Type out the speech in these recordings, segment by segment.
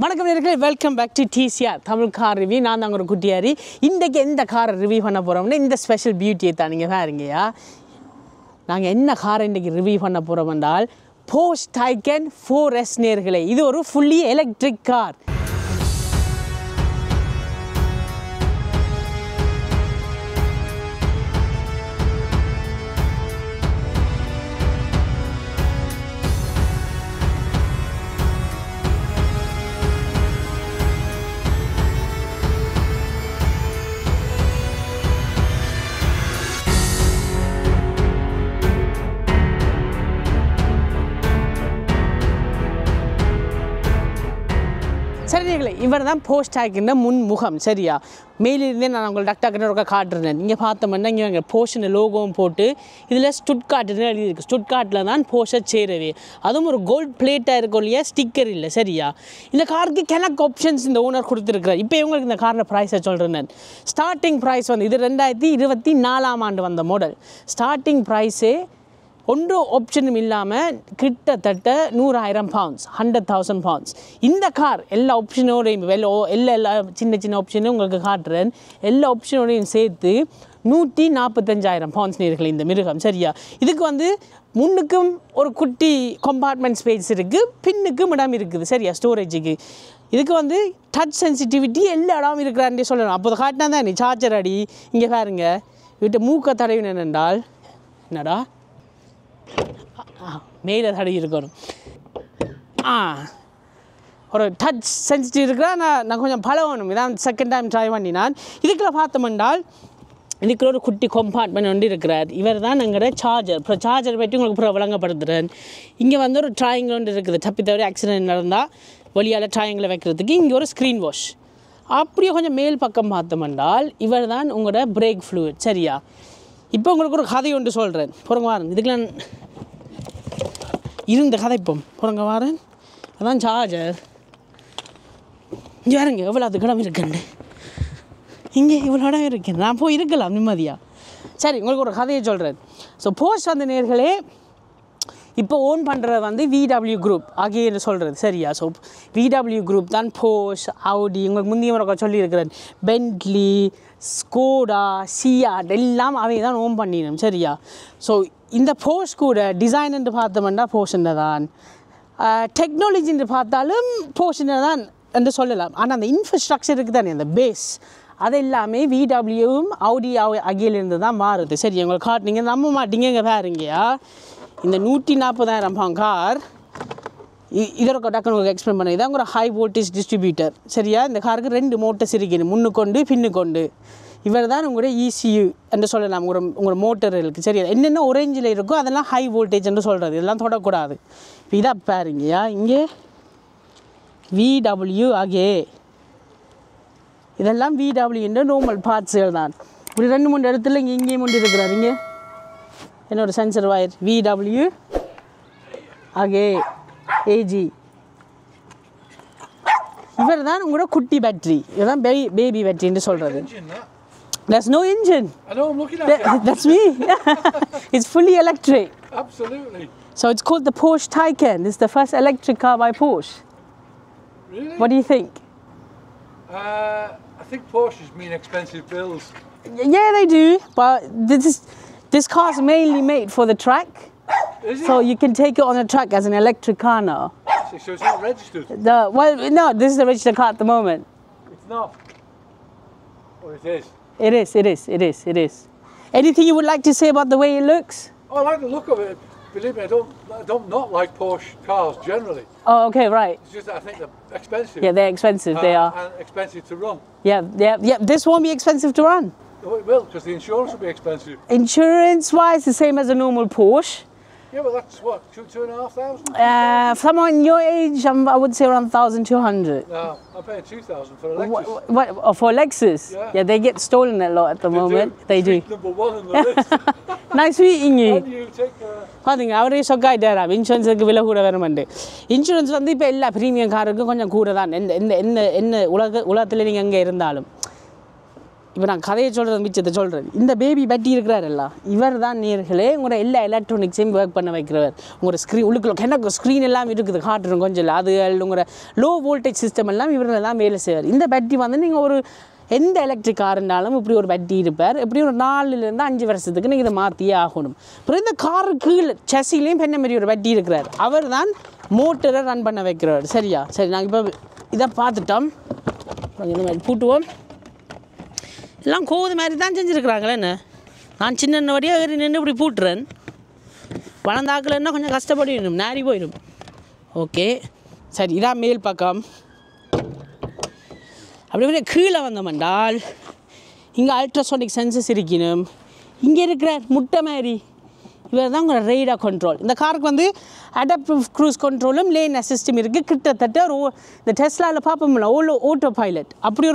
வணக்கம் நேயர்களே, welcome back to TCR Tamil car review. நான் தான் ஒரு குட்டியாரி. இன்றைக்கு எந்த காரை ரிவ்யூ பண்ண போகிறோம்னா இந்த ஸ்பெஷல் பியூட்டியை தான் நீங்கள் பாருங்கயா. நாங்கள் என்ன காரை இன்றைக்கி ரிவ்யூ பண்ண போகிறோம் என்றால் போர்ஷ் டைகன் 4S நேயர்களே. இது ஒரு ஃபுல்லி எலக்ட்ரிக் கார். சரிங்களே, இவர் தான் போர்ஷ் டைகன் முன்முகம். சரியா, மேலிருந்தே நான் உங்களுக்கு டக்டாக்கிட்ட ஒரு காட்டுறேன். இங்கே பார்த்தோம்னா இங்கே எங்கள் போர்ஷன் லோகோவும் போட்டு இதில் ஸ்டுட்கார்ட்னு எழுதியிருக்கு. ஸ்டுட்கார்ட்டில் தான் போர்ஷை சேரவே, அதுவும் ஒரு கோல்ட் பிளேட்டாக இருக்கும் இல்லையா, ஸ்டிக்கர் இல்லை. சரியா, இந்த காருக்கு கெனக் ஆப்ஷன்ஸ் இந்த ஓனர் கொடுத்துருக்குறார். இப்போ இவங்களுக்கு இந்த காரோட ப்ரைஸை சொல்கிறேன் நான். ஸ்டார்டிங் ப்ரைஸ் வந்து இது 2024 ஆண்டு வந்த மாடல். ஸ்டார்டிங் ப்ரைஸே ஒன்று ஆப்ஷனும் இல்லாமல் கிட்டத்தட்ட 100,000 pounds, 100,000 pounds. இந்த கார் எல்லா ஆப்ஷனோடையும் எல்லா சின்ன சின்ன ஆப்ஷனும் உங்களுக்கு காட்டுறேன். எல்லா ஆப்ஷனோடையும் சேர்த்து 145,000 pounds நேயர்களே இந்த மிருகம். சரியா, இதுக்கு வந்து முன்னுக்கும் ஒரு குட்டி கம்பார்ட்மெண்ட் ஸ்பேஸ் இருக்குது, பின்னுக்கும் இடம் இருக்குது. சரியா, ஸ்டோரேஜுக்கு. இதுக்கு வந்து டச் சென்சிட்டிவிட்டி எல்லா இடமும் இருக்கிறான்னே சொல்லணும். அப்போ காட்டினா தான் நீ சார்ஜர் அடி. இங்கே பாருங்க, விட்டு மூக்க தடவினேன் என்றால் என்னடா மேலே தடவி இருக்கணும். ஒரு டச் சென்சிட்டிவ் இருக்கிறா. நான் கொஞ்சம் பழகணும். இதான் செகண்ட் டைம் ட்ரை பண்ணினான். இதுக்குள்ள பார்த்தோம்னால் இதுக்குள்ள ஒரு குட்டி கம்பார்ட்மெண்ட் ஒன்று இருக்கிறார். இவர் தான் எங்களோட சார்ஜர். அப்புறம் சார்ஜர் பற்றி உங்களுக்கு விளங்கப்படுத்துகிறேன். இங்கே வந்து ஒரு ட்ராயிங்கில் ஒன்று இருக்குது. தப்பி தவிர ஆக்சிடென்ட் நடந்தால் வழியால் ட்ராயிங்கில் வைக்கிறதுக்கு. இங்கே ஒரு ஸ்க்ரீன் வாஷ். அப்படியே கொஞ்சம் மேல் பக்கம் பார்த்தோம்னால் இவர் தான் உங்களோட பிரேக் ஃப்ளூயிட். சரியா, இப்போ உங்களுக்கு ஒரு கதை ஒன்று சொல்கிறேன். பொறுங்க வாரன், இதுக்கெல்லாம் இருந்த கதை இப்போ பொறுங்க வாரன். அதான் சார்ஜர். இங்கே யாருங்க எவ்வளோ அது இடம் இருக்குன்னு. இங்கே இவ்வளோ இடம் இருக்கு, நான் போய் இருக்கலாம் நிம்மதியாக. சரி, உங்களுக்கு ஒரு கதையை சொல்கிறேன். ஸோ போர்ஷ் வந்து நேர்களே இப்போ ஓன் பண்ணுறது வந்து VW குரூப் ஆகிய சொல்கிறது. சரியா, ஸோ VW குரூப் தான் போர்ஷ், ஆடி, உங்களுக்கு முந்தைய முறை சொல்லியிருக்கிறேன், பென்ட்லி, ஸ்கோடா, சியாட் எல்லாம் அவை தான் ஓன் பண்ணிடணும். சரியா, ஸோ இந்த போர்ஷ் கூட டிசைன் என்று பார்த்தோம்னா போர்ஷனை தான், டெக்னாலஜி என்று பார்த்தாலும் போர்ஷனை தான் என்று சொல்லலாம். ஆனால் அந்த இன்ஃப்ராஸ்ட்ரக்சர் இருக்குது தானே, அந்த பேஸ், அது எல்லாமே VWவும் ஆடி ஆகியிலிருந்து தான் மாறுது. சரி, உங்களுக்கு காட்டினீங்க நம்ப மாட்டீங்க. இங்கே பாருங்கயா, இந்த 140,000 pound கார் இதோட டக்குன்னு உங்களுக்கு எக்ஸ்பிளைன் பண்ண. இதான் ஒரு ஹை வோல்டேஜ் டிஸ்ட்ரிபியூட்டர். சரியா, இந்த காருக்கு 2 மோட்டர்ஸ் இருக்குது, முன்னுக்கொண்டு பின்னுக்கொண்டு. இவர் தான் உங்களோட ECU என்று சொல்லலாம் உங்களோட மோட்டர்களுக்கு. சரியா, என்னென்ன ஒரேஞ்சில் இருக்கோ அதெல்லாம் ஹை வோல்டேஜ் என்று சொல்கிறது. இதெல்லாம் தொடக்கூடாது. இப்போ இதாக பாருங்கயா, இங்கே VW ஆகே இதெல்லாம் VW என்ற நார்மல் பார்ட்ஸுகள் தான். இப்படி 2-3 இடத்துல இங்கேயும் ஒன்று இருக்கிறார். இங்கே என்னோட sensor wire VW Aake AG. இவர் தான் உங்களோட குட்டி பேட்டரி. இதுதான் பேபி பேட்டரின்னு சொல்கிறது. There's no engine. I know, I'm looking at it. That's me. It's fully electric. Absolutely. So it's called the Porsche Taycan. This is the first electric car by Porsche. Really? What do you think? I think Porsches mean expensive bills. Yeah, they do. But this car is mainly made for the track. Is it? So you can take it on a track as an electric car now. So it's not registered? Well, no, this is the registered car at the moment. It's not? Or it is? It is. Anything you would like to say about the way it looks? Oh, I like the look of it. Believe me, I don't not like Porsche cars generally. Oh, okay, right. It's just that I think they're expensive. Yeah, they're expensive, they are. And expensive to run. Yeah. This won't be expensive to run. Oh, it will, because the insurance will be expensive. Insurance-wise, the same as a normal Porsche. Yeah, but that's what, 2,500? Someone your age, I would say around 1,200. No, I'm paying 2,000 for a Lexus. For Lexus? Yeah. Yeah, they get stolen a lot at the moment. They do. Number 1 on the list. Nice meeting you. And you take பார்த்தீங்க, அவரே shock ஆகிட்டாராம். இன்சூரன்ஸுக்கு விலை கூட வேணுமெண்டு. Insurance வந்து இப்போ எல்லா premium காருக்கும் கொஞ்சம் கூட தான். என்ன உலகத்தில் நீங்கள் எங்கே இருந்தாலும் இப்போ நான் கதையை சொல்கிறது மிச்சத்தை சொல்கிறேன். இந்த பேபி பேட்டி இருக்கிறாரல்ல, இவர் தான் நேர்களே உங்களோட எல்லா எலக்ட்ரானிக்ஸையும் ஒர்க் பண்ண வைக்கிறவர். உங்களோட ஸ்க்ரீன் உள்ளுக்குள்ள எனக்கு ஸ்க்ரீன் எல்லாம் இருக்குது காட்டுறோம் கொஞ்சம் இல்லை, அது உங்களோட லோ வோல்டேஜ் சிஸ்டம் எல்லாம் இவரெல்லாம் வேலை செய்வார். இந்த பேட்டி வந்து நீங்கள் ஒரு எந்த எலக்ட்ரிக் கார் இருந்தாலும் இப்படி ஒரு பேட்டி இருப்பார். எப்படி ஒரு 4 to 5 வருஷத்துக்கு நீங்கள் இதை மாற்றியே ஆகணும். அப்புறம் இந்த காரு கீழே செஸ்ஸிலையும் பெண்ண மாதிரி ஒரு பேட்டி இருக்கிறார். அவர் தான் மோட்டரை ரன் பண்ண வைக்கிறவர். சரியா? சரி, நாங்கள் இப்போ இதை பார்த்துட்டோம். இந்த மாதிரி பூட்டுவோம். எல்லாம் கோது மாதிரி தான் செஞ்சுருக்குறாங்களே. என்ன நான் சின்ன வழியாக ஏறி நின்று இப்படி பூட்டுறேன். வளர்ந்தாக்கலன்னா கொஞ்சம் கஷ்டப்படிடும், நாரி போயிடும். ஓகே சரி, இதான் மேல் பக்கம். அப்படி கீழே வந்தோம்னால் இங்கே அல்ட்ராசோனிக் சென்சஸ் இருக்கணும். இங்கே இருக்கிற முட்டை மாதிரி இவர் தான் உங்களோட ரேடார் கண்ட்ரோல். இந்த காருக்கு வந்து அடாப்டிவ் க்ரூஸ் கண்ட்ரோலும் லேன் அசிஸ்டும் இருக்குது. கிட்டத்தட்ட இந்த டெஸ்லாவில் பார்ப்போம்ல ஓட்டோ பைலட் அப்படி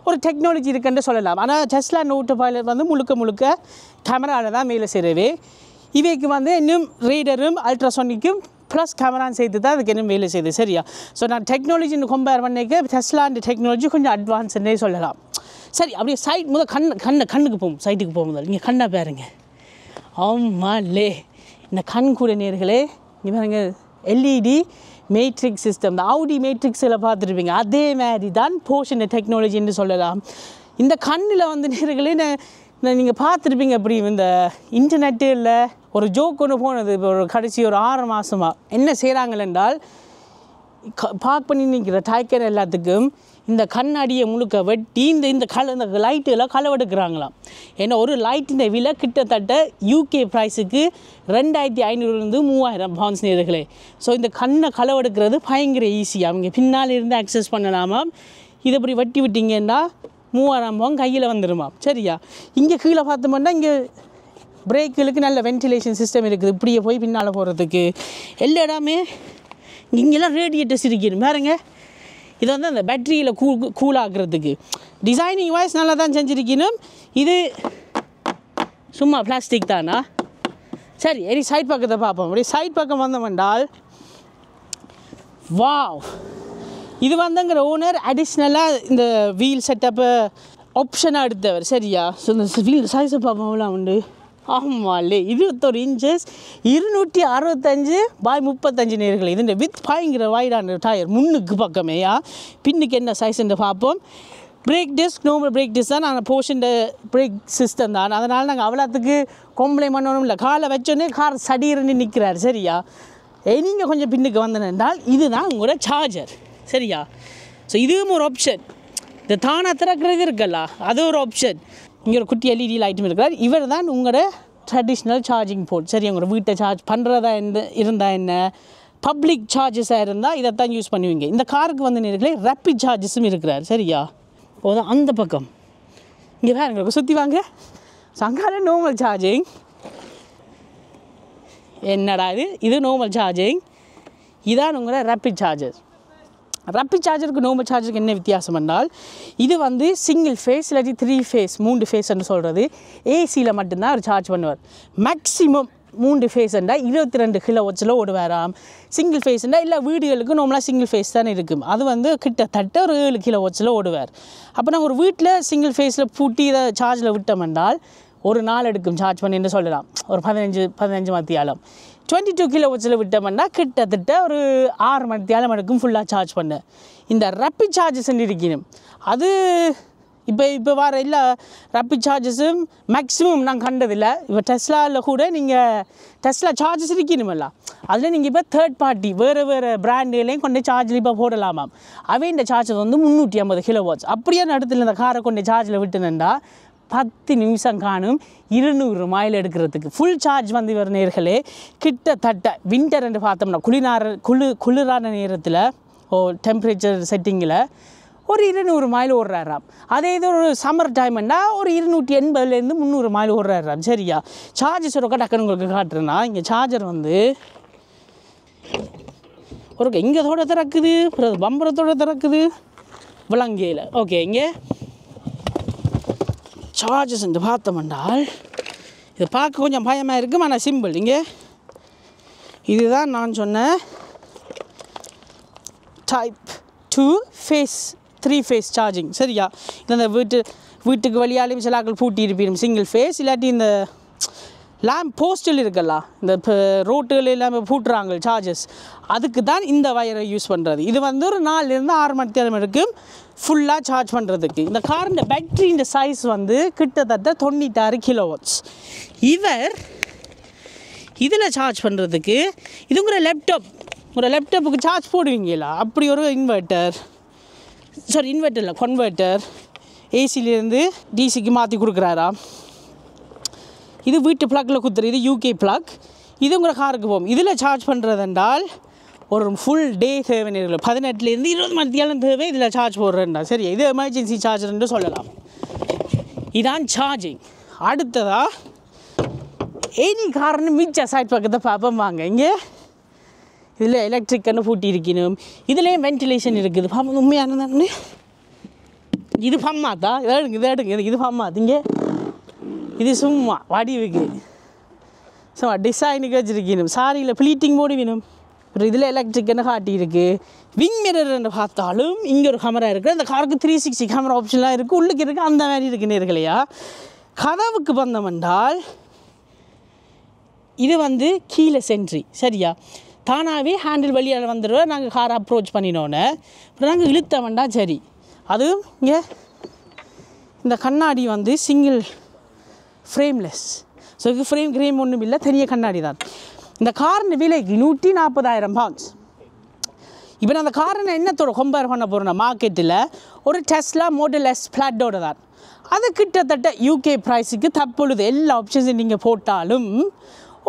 ஒரு டெக்னாலஜி இருக்குன்னு சொல்லலாம். ஆனால் டெஸ்லா ஓட்டோ பைலட் வந்து முழுக்க கேமராவில் தான் மேலே செய்யவே. இவைக்கு வந்து இன்னும் ரேடரும் அல்ட்ராசோனிக்கும் ப்ளஸ் கேமரான்னு சேர்த்து தான் அதுக்கு இன்னும் வேலை செய்யுது. சரியா? ஸோ நான் டெக்னாலஜின்னு கம்பேர் பண்ணிக்க டெஸ்லான்ற டெக்னாலஜி கொஞ்சம் அட்வான்ஸ்ன்னே சொல்லலாம். சரி, அப்படியே சைட் கண்ணுக்கு போகும். சைட்டுக்கு போகும்போது இங்கே கண்ணை பாருங்க. ஆமாலே, இந்த கண் கூட நேர்களே இங்கே பாருங்க, எல்இடி மேட்ரிக்ஸ் சிஸ்டம். இந்த ஆடி மேட்ரிக்ஸில் பார்த்துருப்பீங்க, அதே மாதிரி தான் போர்ஷன் டெக்னாலஜின்னு சொல்லலாம். இந்த கண்ணில் வந்து நேர்களே நீங்கள் பார்த்துருப்பீங்க. அப்படி இந்த இன்டர்நெட்டு இல்லை ஒரு ஜோக் ஒன்று போனது இப்போ ஒரு கடைசி ஒரு 6 மாதமாக என்ன செய்கிறாங்கள் என்றால், பார்க் பண்ணி நிற்கிற டைக்கர் எல்லாத்துக்கும் இந்த கண்ணாடியை முழுக்க வெட்டி இந்த லைட்டுலாம் களவெடுக்கிறாங்களாம். ஏன்னா ஒரு லைட்டின் விலை கிட்டத்தட்ட UK ப்ரைஸுக்கு 2500 to 3000 பவுண்ட்ஸ் நேர்களே. ஸோ இந்த கண்ணை களவெடுக்கிறது பயங்கர ஈஸியாக அவங்க பின்னால் இருந்து அக்சஸ் பண்ணலாமா. இதை இப்படி வெட்டி விட்டிங்கன்னா 3000 பவுண்ட் கையில் வந்துடுமா. சரியா? இங்கே கீழே பார்த்தோம்னா இங்கே பிரேக்குகளுக்கு நல்ல வென்டிலேஷன் சிஸ்டம் இருக்குது. இப்படியே போய் பின்னால் போகிறதுக்கு எல்லா இடமே இங்கெல்லாம் ரேடியேட்டர்ஸ் இருக்கணும் பாருங்க. இது வந்து அந்த பேட்டரியில் கூலாக்குறதுக்கு டிசைனிங் வைஸ் நல்லா தான் செஞ்சுருக்கணும். இது சும்மா பிளாஸ்டிக் தானா? சரி, எரி சைட் பக்கத்தை பார்ப்போம். அப்படி சைட் பக்கம் வந்தோம்னால் வாவ், இது வந்துங்கிற ஓனர் அடிஷ்னலாக இந்த வீல் செட்டப்பை ஆப்ஷனாக எடுத்தவர். சரியா? ஸோ இந்த வீல் சைஸை பார்ப்போம்லாம் உண்டு. ஆமாம்லே, 21 inches 265/35 நேர்கள். இதுன்ற வித் பயங்கர வைடான டயர் முன்னுக்கு பக்கமேயா. பின்னுக்கு என்ன சைஸ்ன்னு பார்ப்போம். Break disk normal break disk தான். நாங்கள் போர்ஷன் பிரேக் சிஸ்டம் தான். அதனால் நாங்கள் அவ்வளோத்துக்கு கம்ப்ளைண்ட் பண்ணணும் இல்லை. காலை வச்சோன்னே கார் சடீர்னு நிற்கிறார். சரியா? நீங்கள் கொஞ்சம் பின்னுக்கு வந்தனால் இதுதான் உங்களோட சார்ஜர். சரியா? ஸோ இதுவும் ஒரு ஆப்ஷன். இந்த தானாக திறக்கிறது இருக்கல்ல, அது ஒரு ஆப்ஷன். இங்கே ஒரு குட்டி எல்இடி லைட்டும் இருக்கிறார். இவர் தான் உங்களோட ட்ரெடிஷ்னல் சார்ஜிங் போர்ட். சரி, உங்களோட வீட்டை சார்ஜ் பண்ணுறதா இருந்தால் என்ன, பப்ளிக் சார்ஜஸாக இருந்தால் இதைத்தான் யூஸ் பண்ணுவீங்க. இந்த காருக்கு வந்து நேர்களே ரேப்பிட் சார்ஜஸும் இருக்கிறார். சரியா? ஓதான் அந்த பக்கம் இங்கே வேறு எங்களுக்கு சுற்றி வாங்க. சங்கால நார்மல் சார்ஜிங். என்னடா இது நார்மல் சார்ஜிங். இதான் உங்களோட ரேப்பிட் சார்ஜர். ரேப்பிட் சார்ஜருக்கு நார்மல் சார்ஜருக்கு என்ன வித்தியாசம் என்றால், இது வந்து சிங்கிள் ஃபேஸ் இல்லாட்டி 3 ஃபேஸ் 3 ஃபேஸ்ன்னு சொல்கிறது. ஏசியில் மட்டும்தான் அவர் சார்ஜ் பண்ணுவார். Maximum 3 ஃபேஸ்ண்டா 22 kW ஓடுவாராம். சிங்கிள் ஃபேஸ்ண்டா இல்லை வீடுகளுக்கு நார்மலாக சிங்கிள் ஃபேஸ் தானே இருக்கும். அது வந்து கிட்டத்தட்ட ஒரு 7 kW ஓடுவார். அப்போ நாங்கள் ஒரு வீட்டில் சிங்கிள் ஃபேஸில் பூட்டி இதை சார்ஜில் விட்டோம் என்றால் ஒரு நாள் எடுக்கும் சார்ஜ் பண்ணின்னு சொல்லலாம். ஒரு 15 மத்தியாலம் 22 kW விட்டோம்னா கிட்டத்தட்ட ஒரு 6 மணித்தியாலம் எடுக்கும் ஃபுல்லாக சார்ஜ் பண்ண. இந்த ரேப்பிட் சார்ஜஸ் இருக்கணும். அது இப்போ வர எல்லா ரேப்பிட் சார்ஜஸும் மேக்ஸிமம் நான் கண்டதில்லை. இப்போ டெஸ்லாவில் கூட நீங்கள் டெஸ்லா சார்ஜஸ் இருக்கணுமில்ல, அதில் நீங்கள் இப்போ தேர்ட் பார்ட்டி வேறு பிராண்டுகளையும் கொண்டு சார்ஜில் இப்போ போடலாமாம். அவை இந்த சார்ஜஸ் வந்து 350 kW. அப்படியே இடத்துல இந்த காரை கொண்டு சார்ஜில் விட்டுனண்டா 10 நிமிஷம் காணும் 200 மைல் எடுக்கிறதுக்கு. ஃபுல் சார்ஜ் வந்து இவர் நேர்களே கிட்டத்தட்ட வின்டர் என்று பார்த்தோம்னா குளிரான நேரத்தில் டெம்பரேச்சர் செட்டிங்கில் ஒரு 200 மைல் ஓடுறாராம். அதே இது ஒரு சம்மர் டைம்னா ஒரு 280 to 300 மைல் ஓடுறாராம். சரியா? சார்ஜஸ் ஒரு டக்குன்னு உங்களுக்கு காட்டுறேன்னா, இங்கே சார்ஜர் வந்து ஒரு இங்கே தோட திறக்குது, பம்பரத்தோட திறக்குது, விளங்கையில். ஓகே, இங்கே சார்ஜஸ் இந்த பார்த்தோம்னால் இது பார்க்க கொஞ்சம் பயமாக இருக்கும், ஆனால் சிம்பிள். இங்கே இதுதான் நான் சொன்ன டைப் 2 ஃபேஸ் 3 ஃபேஸ் சார்ஜிங் சரியா. இந்த வீட்டுக்கு வழியாலையும் சில ஆக்கள் பூட்டி இருப்பீங்க சிங்கிள் ஃபேஸ், இல்லாட்டி இந்த லேம்ப் போஸ்டில் இருக்கல்ல இந்த ரோட்டுகள் எல்லாமே பூட்டுறாங்க சார்ஜஸ், அதுக்கு தான் இந்த வயரை யூஸ் பண்ணுறது. இது வந்து ஒரு 4 to 6 மணி நேரம் இருக்கும் ஃபுல்லாக சார்ஜ் பண்ணுறதுக்கு. இந்த காரின் பேட்டரியின் சைஸ் வந்து கிட்டத்தட்ட 96 கிலோவாட்ஸ். இதில் சார்ஜ் பண்ணுறதுக்கு இது உங்கள் லேப்டாப்புக்கு சார்ஜ் போடுவீங்களா அப்படி ஒரு இன்வெர்ட்டர் இல்லை கன்வெர்ட்டர் ஏசிலேருந்து டிசிக்கு மாற்றி கொடுக்குறாரா. இது வீட்டு ப்ளக்கில் குத்துரு, இது யூகே ப்ளக். இது உங்களை காருக்கு போகும். இதில் சார்ஜ் பண்ணுறதுன்றால் ஒரு ஃபுல் டே தேவை நேரில் 18 to 20 மணி நேரம் தேவை இதில் சார்ஜ் போடுறேன்டா சரியா. இது எமர்ஜென்சி சார்ஜர்ன்னு சொல்லலாம். இதான் சார்ஜிங். அடுத்ததாக எனி காரணம் மிச்ச சைட் பக்கத்தை பார்ப்போம் வாங்க. இங்கே இதில் எலக்ட்ரிக்கன்னு பூட்டி இருக்கணும். இதுலேயும் வென்டிலேஷன் இருக்குது. பார்ப்போம் உண்மையானதானே. இது பம்மாத்தா எடுங்க இது பம்மாத்து. இங்கே இது சும்மா வடிவுக்கு சும்மா டிசைனுக்கு வச்சுருக்கணும். சாரியில் ப்ளீட்டிங் போடு வேணும். அப்புறம் இதில் எலக்ட்ரிக்கன்னு காட்டியிருக்கு. விங் மிரர்ன்னு பார்த்தாலும் இங்கே ஒரு கேமரா இருக்குது. அந்த காருக்கு 360 கேமரா ஆப்ஷன்லாம் இருக்குது. உள்ளுக்கு இருக்குது அந்த மாதிரி இருக்குது நேர்களையா. கதவுக்கு வந்தோம்னால் இது வந்து கீழே சென்ட்ரி சரியா. தானாகவே ஹேண்டில் வழியால் வந்துடுவோம். நாங்கள் காரை அப்ரோச் பண்ணினோன்னே அப்புறம் நாங்கள் இழுத்தவண்டா சரி. அதுவும் இங்கே இந்த கண்ணாடி வந்து சிங்கிள் ஃப்ரேம்லெஸ். ஸோ இது ஃப்ரேம் ஒன்றும் இல்லை, தனியாக கண்ணாடி தான். இந்த காரின் விலைக்கு 140,000 pounds. இப்போ நான் அந்த காரை என்னத்தோட கம்பேர் பண்ண போகிறேன்னா மார்க்கெட்டில் ஒரு டெஸ்லா மாடல் S ஃப்ளாட்டோட தான். அது கிட்டத்தட்ட யூகே ப்ரைஸுக்கு தற்பொழுது எல்லா ஆப்ஷன்ஸும் நீங்கள் போட்டாலும்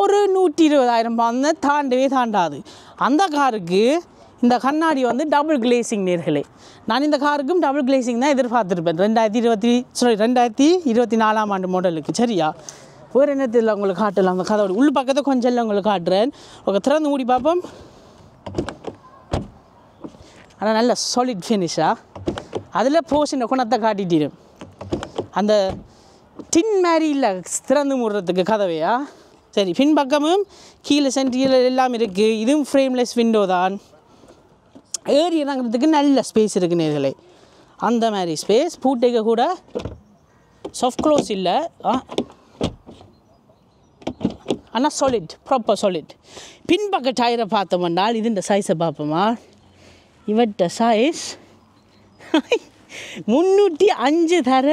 ஒரு 120,000 pounds தாண்டாது. அந்த காருக்கு இந்த கண்ணாடி வந்து டபுள் கிளேசிங் நேர்களே. நான் இந்த காருக்கும் டபுள் கிளேசிங் தான் எதிர்பார்த்துருப்பேன் 2024 ஆண்டு மாடலுக்கு சரியா. வேறு என்னத்தில் உங்களுக்கு காட்டலாம். அந்த கதவோட உள் பக்கத்தை கொஞ்சம் இல்லை உங்களுக்கு காட்டுறேன். திறந்து மூடி பார்ப்போம். ஆனால் நல்ல சாலிட் ஃபினிஷாக அதில் போஷன் குணத்தை காட்டிட்டிடும். அந்த டின் மாதிரி இல்லை திறந்து மூடுறதுக்கு கதவையா சரி. பின்பக்கமும் கீழே சென்ட்ரியில் எல்லாம் இருக்குது. இதுவும் ஃப்ரேம்லெஸ் விண்டோ தான். ஏறி இறங்குறதுக்கு நல்ல ஸ்பேஸ் இருக்குது நேர்களே. அந்த மாதிரி ஸ்பேஸ் பூட்டைக்க கூட சாஃப்ட் க்ளோஸ் இல்லை ஆனால் சாலிட் ப்ராப்பர் சாலிட். பின்பக்க டயரை பார்த்தோம்னால் இது இந்த சைஸை பார்ப்போமா. இவட்ட சைஸ் 305 தர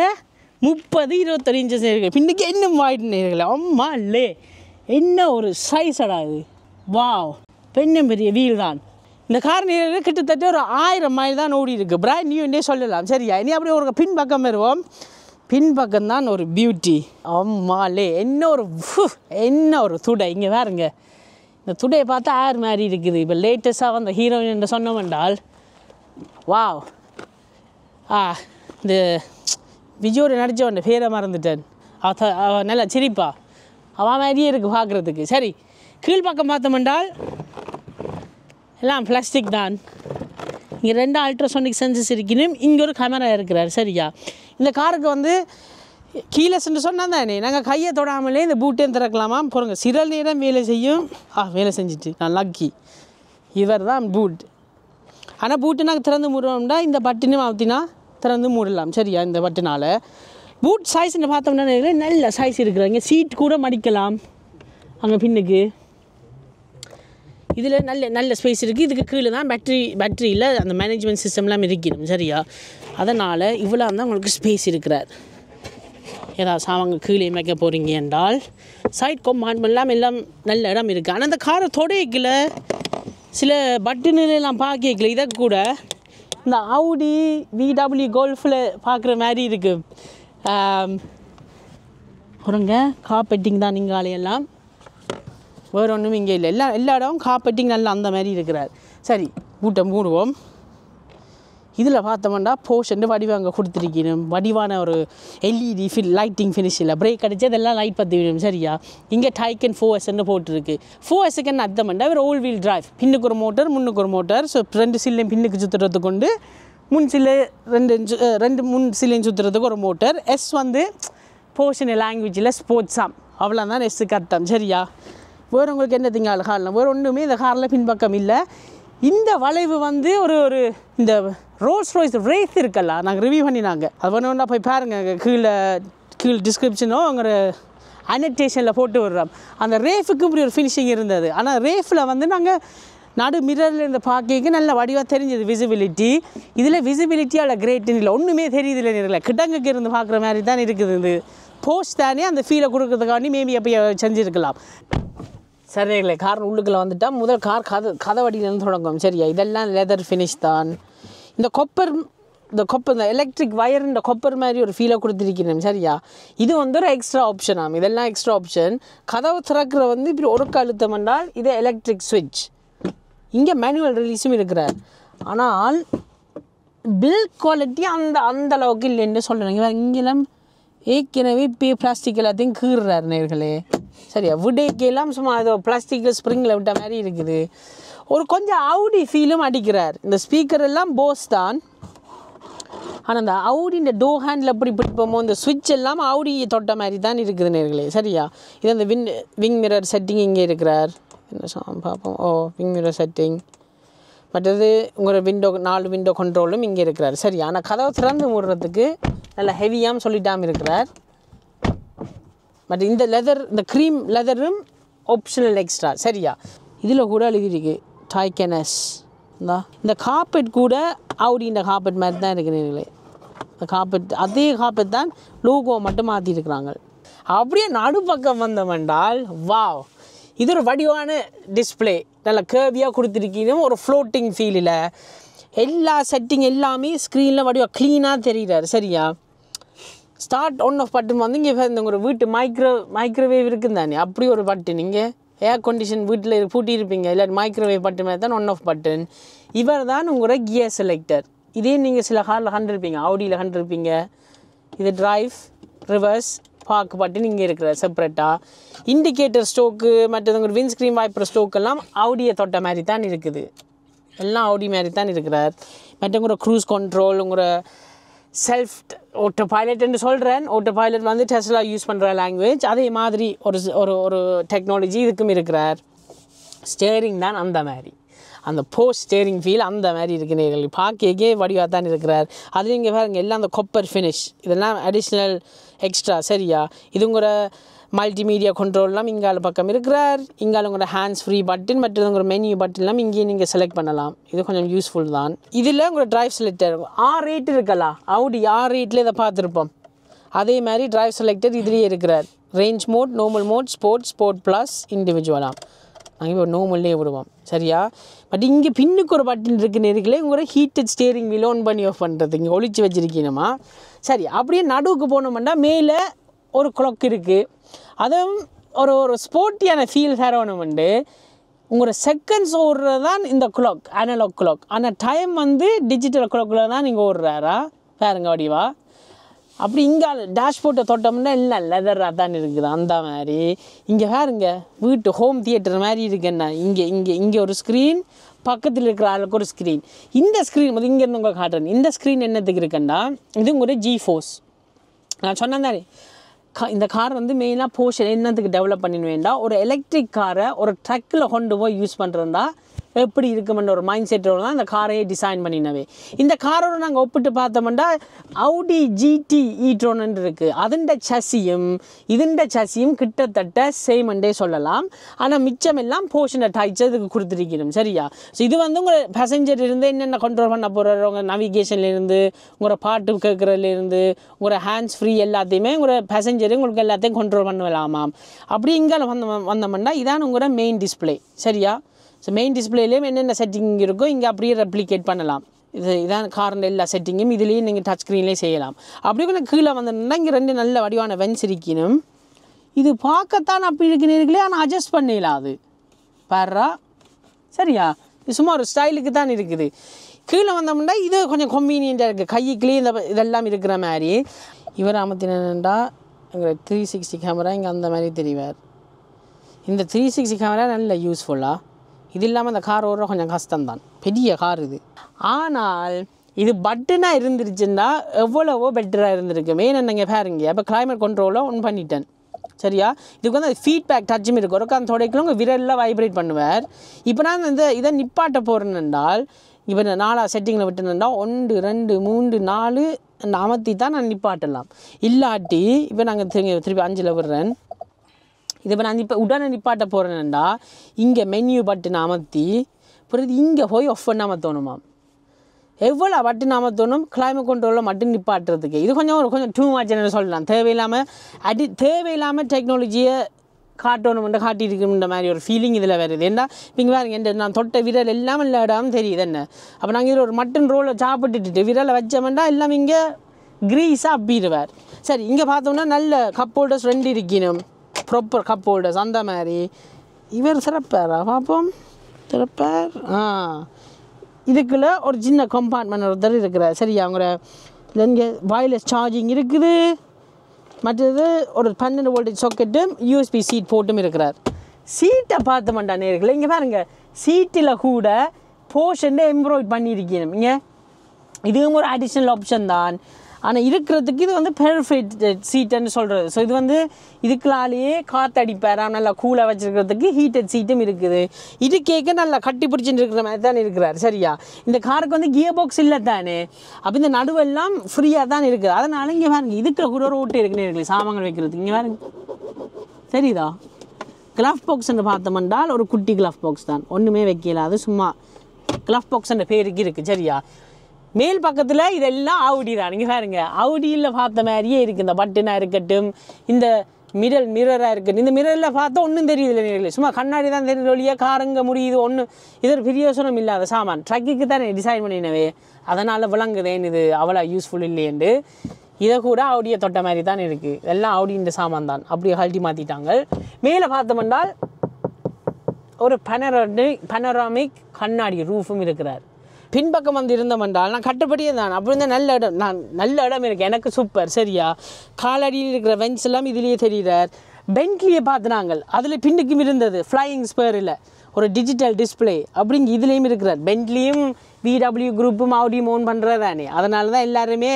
30-21 inches இருக்குது. பின்னுக்கு என்ன வாய்ட்டு நேர்களே. அம்மா இல்லை என்ன ஒரு சைஸ் அடாது. வாவ் பெண்ணும் பெரிய வீல் தான். இந்த கார் நேரில் கிட்டத்தட்ட ஒரு 1000 மைல் தான் ஓடி இருக்குது. பிராண்ட் நியூன்னே சொல்லலாம் சரியா. இனி அப்படியே ஒரு பின்பக்கம் வருவோம். பின்பக்கம் தான் ஒரு பியூட்டி. அம்மாலே என்ன ஒரு துடை. இங்கே வேறுங்க இந்த துடையை பார்த்தா ஆர் மாதிரி இருக்குது. இப்போ லேட்டஸ்ட்டாக வந்த ஹீரோயின் என்று சொன்னோம்னால் வாவ் இந்த விஜயோட நடித்தவன் பேரை மறந்துட்டேன். அவ நல்லா சிரிப்பா அவன் மாதிரியே இருக்குது பார்க்குறதுக்கு சரி. கீழ்ப்பக்கம் பார்த்தோம்னால் எல்லாம் பிளாஸ்டிக் தான். இங்கே 2 அல்ட்ராசோனிக் சென்சஸ் இருக்கணும். இங்கே ஒரு கேமரா இருக்கிறார் சரியா. இந்த காருக்கு வந்து கீழே சென்று சொன்னால் தானே நாங்கள் கையை தொடாமலே இந்த பூட்டையும் திறக்கலாமா போகிறோங்க. சிறல் நேரம் வேலை செய்யும். வேலை செஞ்சுட்டு நான் லக்கி. இவர் தான் பூட். ஆனால் பூட்டு நாங்கள் திறந்து மூடுவோம்னா இந்த பட்டினும் அவுத்தினா திறந்து மூடலாம் சரியா. இந்த பட்டினால் பூட் சைஸ்ன்னு பார்த்தோம்னா நல்ல சைஸ் இருக்கிறாங்க. சீட் கூட மடிக்கலாம் அங்கே பின்னுக்கு. இதில் நல்ல ஸ்பேஸ் இருக்குது. இதுக்கு கீழே தான் பேட்டரியில் அந்த மேனேஜ்மெண்ட் சிஸ்டம்லாம் இருக்கணும் சரியா. அதனால் இவ்வளோ தான் உங்களுக்கு ஸ்பேஸ் இருக்கிறார். ஏதாவது சாமாங்க கீழே வைக்க போகிறீங்க என்றால் சைட் கம்பார்ட்மெண்ட்லாம் எல்லாம் நல்ல இடம் இருக்குது. ஆனால் அந்த காரை தொடைக்கல சில பட்டனுலாம் பார்க்கல. இதை கூட இந்த ஆடி VW கோல்ஃபில் பார்க்குற மாதிரி இருக்குது. ஒருங்க கார்பெட்டிங் தான் நீங்கள் ஆலையெல்லாம் வேறு ஒன்றும் இங்கே இல்லை. எல்லா இடமும் கார்பெட்டிங் நல்லா அந்த மாதிரி இருக்கிறார் சரி. பூட்டை மூடுவோம். இதில் பார்த்தோம்னா போர்ஷன் வடிவாங்க கொடுத்துருக்கணும். வடிவான ஒரு LED லைட்டிங் ஃபினிஷில் பிரேக் அடித்து அதெல்லாம் லைட் பற்றி விடும் சரியா. இங்கே டைக்கன் 4Sன்னு போட்டிருக்கு. 4Sக்கு என்ன அர்த்தம்னா ஒரு ஓல் வீல் டிரைவ். பின்னுக்கு ஒரு மோட்டர் முன்னுக்கு ஒரு மோட்டர். ஸோ 2 சில்லையும் பின்னுக்கு சுற்றுறதுக்கு கொண்டு முன் சில்லை 2 முன் சில்லையும் சுற்றுறதுக்கு ஒரு மோட்டர். S வந்து போர்ஷன் லாங்குவேஜில் ஸ்போர்ட்ஸாம் அவ்வளோதான் Sக்கு அர்த்தம் சரியா. வேறு உங்களுக்கு என்ன திங்கால காரணம் வேறு ஒன்றுமே இந்த காரில் பின்பக்கம் இல்லை. இந்த வளைவு வந்து ஒரு இந்த ரோல்ஸ் ராய்ஸ் ரேஸ் இருக்கல்ல நாங்கள் ரிவ்யூ பண்ணினாங்க அது பண்ணோன்னா போய் பாருங்கள் கீழே டிஸ்கிரிப்ஷனோ அங்கே அனட்டேஷனில் போட்டு விடுறோம் அந்த ரேஃபுக்கு இப்படி ஒரு ஃபினிஷிங் இருந்தது ஆனால் ரேஃபில் வந்து நாங்கள் நடு மிரரில் இந்த பார்க்க நல்ல வடிவாக தெரிஞ்சது விசிபிலிட்டி இதில் விசிபிலிட்டியால் கிரேட்டுன்னு இல்லை ஒன்றுமே தெரியுது இல்லை கிட்டங்குக்கு இருந்து பார்க்குற மாதிரி தான் இருக்குது இது போஸ்ட் தானே அந்த ஃபீலை கொடுக்கறதுக்காண்டி மேபி அப்போ செஞ்சுருக்கலாம் சரிங்களே கார் உள்ளுக்குள்ளே வந்துட்டால் முதல் கார் கதை வடியிலேருந்து தொடங்கும் சரியா இதெல்லாம் லெதர் ஃபினிஷ் தான் இந்த இந்த எலக்ட்ரிக் வயர் இந்த கொப்பர் மாதிரி ஒரு ஃபீலை கொடுத்துருக்கிறேன் சரியா இது வந்து ஒரு எக்ஸ்ட்ரா ஆப்ஷனாம் இதெல்லாம் எக்ஸ்ட்ரா ஆப்ஷன் கதவை திறக்கிற வந்து இப்படி ஒரு அழுத்தம் என்றால் இது எலக்ட்ரிக் ஸ்விட்ச் இங்கே மேனுவல் ரிலீஸும் இருக்கிறார் ஆனால் பில்ட் குவாலிட்டி அந்த அளவுக்கு இல்லைன்னு சொல்கிறேன் இங்கெல்லாம் ஏற்கனவே இப்போ பிளாஸ்டிக் எல்லாத்தையும் கீறுறாரு நேர்களே சரியா விடேக்கெல்லாம் சும்மா அது பிளாஸ்டிக்கில் ஸ்ப்ரிங்கில் விட்ட மாதிரி இருக்குது ஒரு கொஞ்சம் அவுடி ஃபீலும் அடிக்கிறார் இந்த ஸ்பீக்கர் எல்லாம் போஸ் தான் ஆனால் அந்த அவுடி இந்த டோ ஹேண்டில் எப்படி பிடிப்போமோ இந்த சுவிட்ச் எல்லாம் அவுடி தொட்ட மாதிரி தான் இருக்குது நேர்களே சரியா இது அந்த விங் மிரர் செட்டிங் இங்கே இருக்கிறார் என்ன பார்ப்போம் விங் மிரர் செட்டிங் மற்றது உங்களோட 4 விண்டோ கண்ட்ரோலும் இங்கே இருக்கிறார் சரியா ஆனால் கதவை திறந்து மூடுறதுக்கு நல்லா ஹெவியாகவும் சொல்லிட்டாமல் இருக்கிறார் பட் இந்த இந்த க்ரீம் லெதரும் ஆப்ஷனல் எக்ஸ்ட்ரா சரியா இதில் கூட எழுதியிருக்கு டைக்கனஸ் இந்த கார்பெட் கூட அவுடி இந்த கார்பெட் மாதிரி தான் இருக்கிறீங்களே இந்த கார்பெட் அதே கார்பெட் தான் லோகோ மட்டும் மாற்றிருக்கிறாங்க அப்படியே நடுப்பக்கம் வந்தோம்னால் வாவ் இது ஒரு வடிவான டிஸ்பிளே நல்லா கேர்வியாக கொடுத்துருக்கீங்க ஒரு ஃப்ளோட்டிங் ஃபீலில் எல்லா செட்டிங் எல்லாமே ஸ்க்ரீனில் வடிவாக க்ளீனாக தெரிகிறார் சரியா ஸ்டார்ட் ஒன் ஆஃப் பட்டன் வந்து இங்கே இந்த ஒரு வீட்டு மைக்ரோவேவ் இருக்குன்னு தானே அப்படி ஒரு பட்டன் இங்கே ஏர் கண்டிஷன் வீட்டில் பூட்டியிருப்பீங்க இல்லை மைக்ரோவேவ் பட்டன் மாதிரி தான் ஒன் ஆஃப் பட்டன் இவர் தான் உங்களோட கியர் செலக்டர் இதே நீங்கள் சில காரில் கண்டிருப்பீங்க ஆடியில் கண்டிருப்பீங்க இது டிரைவ் ரிவர்ஸ் பார்க் பட்டன் இங்கே இருக்கிற செப்பரேட்டாக இண்டிகேட்டர் ஸ்டோக்கு மற்றது உங்கள் விண்ட்ஸ்க்ரீன் வைப்பர் ஸ்டோக்கெல்லாம் ஆடியை தொட்ட மாதிரி தான் இருக்குது எல்லாம் ஆடி மாதிரி தான் இருக்கிறார் மற்ற உங்களோட க்ரூஸ் கண்ட்ரோல் உங்களோட செல்ஃப் ஓட்டோ பைலட்னு சொல்கிறேன் ஓட்டோ பைலட் வந்து டெஸ்லா யூஸ் பண்ணுற லாங்குவேஜ் அதே மாதிரி ஒரு டெக்னாலஜி இதுக்கும் இருக்கிறார் ஸ்டேரிங் தான் அந்த மாதிரி அந்த போஸ்ட் ஸ்டேரிங் ஃபீல் அந்த மாதிரி இருக்கிறீர்கள் பார்க்கே வடிவாக தான் இருக்கிறார் அது இங்கே பாருங்க எல்லாம் அந்த கொப்பர் ஃபினிஷ் இதெல்லாம் அடிஷ்னல் எக்ஸ்ட்ரா சரியா இது உங்களோட மல்டிமீடியா கண்ட்ரோல்லாம் இங்கால பக்கம் இருக்கிறார் இங்கால உங்களோட ஹேண்ட்ஸ் ஃப்ரீ பட்டன் மற்றது உங்களோட மெனு பட்டன்லாம் இங்கேயே நீங்கள் செலக்ட் பண்ணலாம் இது கொஞ்சம் யூஸ்ஃபுல் தான் இதில் உங்களோட டிரைவ் செலக்டர் R8 இருக்கலாம் அவுடி R8 இதை பார்த்துருப்போம் அதே மாதிரி டிரைவ் செலக்டர் இதுலேயே இருக்கிறார் range mode normal mode sport plus இண்டிவிஜுவலாக நாங்கள் இப்போ நார்மல்லே விடுவோம் சரியா பட் இங்கே பின்னுக்கு ஒரு பட்டன் இருக்குன்னு இருக்கலே உங்களோட ஹீட்டட் ஸ்டேரிங் வீல் ஆன் பண்ணி ஆஃப் பண்ணுறது இங்கே ஒழிச்சு வச்சுருக்கீங்கம்மா சரி அப்படியே நடுவுக்கு போனோம்னா மேலே ஒரு கிளாக் இருக்குது அதுவும் ஒரு ஸ்போர்ட்டியான ஃபீல் தரணுமெண்டு உங்களோட செகண்ட்ஸ் ஓடுறது தான் இந்த கிளாக் அனலாக் கிளாக் ஆனால் டைம் வந்து டிஜிட்டல் கிளாக்கில் தான் நீங்கள் ஓடுறாரா பாருங்க வடிவா அப்படி இங்கே டேஷ்போர்ட்டை தொட்டோம்னா இல்லை லெதராக தான் இருக்குது அந்த மாதிரி இங்கே பாருங்க வீட்டு ஹோம் தியேட்டர் மாதிரி இருக்குன்னா இங்கே ஒரு ஸ்க்ரீன் பக்கத்தில் இருக்கிற ஆளுக்கு ஒரு ஸ்க்ரீன் இந்த ஸ்க்ரீன் வந்து இங்கேருந்து உங்கள் காட்டுறேன் இந்த ஸ்க்ரீன் என்னத்துக்கு இருக்குன்னா இது ஒரு GeForce நான் சொன்னேன் தானே இந்த கார் வந்து மெயினாக போர்ஷன் என்னத்துக்கு டெவலப் பண்ணின்னு வேண்டாம் ஒரு எலக்ட்ரிக் காரை ஒரு ட்ரக்கில் கொண்டு போய் யூஸ் பண்ணுறதா எப்படி இருக்குமென்ற ஒரு மைண்ட் செட்டோடு தான் இந்த காரையே டிசைன் பண்ணினவே இந்த காரோட நாங்கள் ஒப்பிட்டு பார்த்தோம்னா Audi GT e-tron இருக்குது அதுண்ட சசியும் கிட்டத்தட்ட சேம்ண்டே சொல்லலாம் ஆனால் மிச்சம் எல்லாம் போர்ஷனை டைச்சு இதுக்கு கொடுத்துருக்கணும் சரியா ஸோ இது வந்து உங்கள் பேசஞ்சர் இருந்து என்னென்ன கண்ட்ரோல் பண்ண போகிறாரு உங்கள் நவிகேஷன்லேருந்து உங்களோட பாட்டு கேட்குறதுலேருந்து உங்களோட ஹேண்ட்ஸ் ஃப்ரீ எல்லாத்தையுமே உங்களோட பேசஞ்சரு உங்களுக்கு எல்லாத்தையும் கண்ட்ரோல் பண்ணலாமாம் அப்படி இங்கே வந்தோம்னா இதான் உங்களோட மெயின் டிஸ்பிளே சரியா ஸோ மெயின் டிஸ்பிளேலேயும் என்னென்ன செட்டிங் இருக்கோ இங்கே அப்படியே ரெப்ளிகேட் பண்ணலாம் இதான் காரில் எல்லா செட்டிங்கும் இதுலேயும் நீங்கள் டச் ஸ்க்ரீன்லேயே செய்யலாம் அப்படியே கொஞ்சம் கீழே வந்தோம்னா இங்கே 2 நல்ல வடிவான வென்ஸ் இருக்கணும் இது பார்க்கத்தான் அப்படி இருக்கிறீர்களே ஆனால் அட்ஜஸ்ட் பண்ணிடலாம் அது பாருறா சரியா இது சும்மா ஒரு ஸ்டைலுக்கு தான் இருக்குது கீழே வந்தோம்னா இது கொஞ்சம் கன்வீனியண்ட்டாக இருக்குது கைக்குள்ளேயே இதெல்லாம் இருக்கிற மாதிரி இவர் அமர்த்தினா எங்களை 360 கேமரா இங்கே அந்த மாதிரி தெரிவார் இந்த 360 கேமரா நல்ல யூஸ்ஃபுல்லாக இது இல்லாமல் இந்த கார் ஓடுற கொஞ்சம் கஷ்டம்தான் பெரிய கார் இது ஆனால் இது பட்டனாக இருந்துருச்சுன்னா எவ்வளவோ பெட்டராக இருந்திருக்கு மெயின் என்னங்க பாருங்க இப்போ கிளைமேட் கண்ட்ரோலை ஆன் பண்ணிட்டேன் சரியா? இதுக்கு வந்து ஃபீட்பேக் டச்சும் இருக்குது. ஒரு அந்த தொடைக்குள்ள உங்கள் விரலில் வைப்ரேட் பண்ணுவார். இப்போ நான் இதை நிப்பாட்ட போகிறேன் என்றால் இப்போ நான் 4 செட்டிங்கில் விட்டுனேன்டா 1 2 3 4 அமர்த்தி தான் நான் நிப்பாட்டலாம். இல்லாட்டி இப்போ நாங்கள் திருப்பி 5ல் விடுறேன். இது இப்போ நான் இப்போ உடனே நிப்பாட்ட போகிறேன்டா இங்கே மென்யூ பட்டன் அமர்த்தி பிறகு இங்கே போய் ஆஃப் பண்ணாமல் தோணுமா? எவ்வளோ பட்டன் அமர்த்தணும் கிளைமேட் கண்ட்ரோலில் மட்டும் நிப்பாட்டுறதுக்கு. இது கொஞ்சம் டூ மச்னு சொல்லலாம். தேவையில்லாமல் டெக்னாலஜியை காட்டணுமென்று காட்டியிருக்குன்ற மாதிரி ஒரு ஃபீலிங் இதில் வருது. ஏன்னா இங்கே பாருங்க நான் தொட்ட விரல் எல்லாம் எல்லா இடம் தெரியுது என்ன. அப்போ நாங்கள் இதில் ஒரு மட்டன் ரோலை சாப்பிட்டுட்டு விரலை வச்சோம்னா எல்லாம் இங்கே க்ரீஸாக அப்பிடுவார். சரி, இங்கே பார்த்தோம்னா நல்ல கப் ஹோல்டர்ஸ் 2 இருக்கணும், ப்ராப்பர் கப் ஹோல்டர்ஸ் அந்த மாதிரி. இவர் சிறப்பாரா பார்ப்போம். சிறப்பார். இதுக்குள்ள ஒரு சின்ன கம்பார்ட்மெண்ட் ஒருத்தர் இருக்கிறார். சரி, அவங்கள இங்கே வயர்லெஸ் சார்ஜிங் இருக்குது. மற்றது ஒரு 12 வோல்டேஜ் சாக்கெட்டும் யூஎஸ்பி சீட் போட்டும் இருக்கிறார். சீட்டை பார்த்து மாட்டா நேர்களை இங்கே பாருங்கள். சீட்டில் கூட போர்ஷன் எம்ப்ராய்ட் பண்ணியிருக்கணும். இங்கே இதுவும் ஒரு அடிஷ்னல் ஆப்ஷன் தான். ஆனால் இருக்கிறதுக்கு இது வந்து பெர்ஃபெக்ட் சீட்டுன்னு சொல்கிறது. ஸோ இது வந்து இதுக்குள்ளாலேயே காற்றடிப்பார். நல்லா கூலாக வச்சுருக்கிறதுக்கு ஹீட்டட் சீட்டும் இருக்குது. இது கேட்க நல்லா கட்டி பிடிச்சிட்டு இருக்கிற மாதிரி தான் இருக்கிறார். சரியா? இந்த காருக்கு வந்து கியர் பாக்ஸ் இல்லை தானே. அப்போ இந்த நடுவெல்லாம் ஃப்ரீயாக தான் இருக்குது. அதனால் இங்கே பாருங்க இதுக்குள்ள கூட ஒரு ஓட்டு இருக்குன்னு இருக்குது சாமான்கள் வைக்கிறதுக்கு. இங்கே பாருங்க சரிதா? கிளஃப் பாக்ஸ்ன்னு பார்த்தோம்னால் ஒரு குட்டி கிளஃப் பாக்ஸ் தான், ஒன்றுமே வைக்கல. அது சும்மா கிளஃப் பாக்ஸ்ன்ற பேருக்கு இருக்குது. சரியா? மேல் பக்கத்தில் இதெல்லாம் ஆவுடி தான். நீங்கள் பாருங்க ஆவுடியில் பார்த்த மாதிரியே இருக்குது. இந்த பட்டனாக இருக்கட்டும், இந்த மிரராக இருக்கட்டும். இந்த மிரரில் பார்த்தா ஒன்றும் தெரியுது, சும்மா கண்ணாடி தான் தெரியுது ஒழிய காரங்க முடியுது ஒன்றும். இது ஒரு பிரயோசனம் இல்லாத சாமான். ட்ரக்குக்கு தான் டிசைன் பண்ணினவே, அதனால் விளங்குதேன் இது அவ்வளோ யூஸ்ஃபுல் இல்லையேண்டு. இதை கூட ஆவுடியை தொட்ட மாதிரி தான் இருக்குது. எல்லாம் ஆவுடின்ற சாமான் தான். அப்படியே கழட்டி மாற்றிட்டாங்க. மேலே பார்த்தோம்னால் ஒரு பனராமிக் கண்ணாடி ரூஃபும் இருக்கிறார். பின்பக்கம் வந்து இருந்தோம்ன்றால் நான் கட்டுப்படியே தான். அப்படி இருந்தால் நல்ல இடம் இருக்குது எனக்கு சூப்பர். சரியா? காலடியில் இருக்கிற பெஞ்ச் எல்லாம் இதுலேயே தெரிகிறார். பென்ட்லியை பார்த்துனாங்க, அதில் பின்னுக்கும் இருந்தது ஃப்ளையிங் ஸ்பேரில் ஒரு டிஜிட்டல் டிஸ்பிளே அப்படிங்க இதுலேயும் இருக்கிறார். பென்ட்லியும் VW குரூப்பும் ஆடியும் ஓன் பண்ணுறது தானே. அதனால தான் எல்லாருமே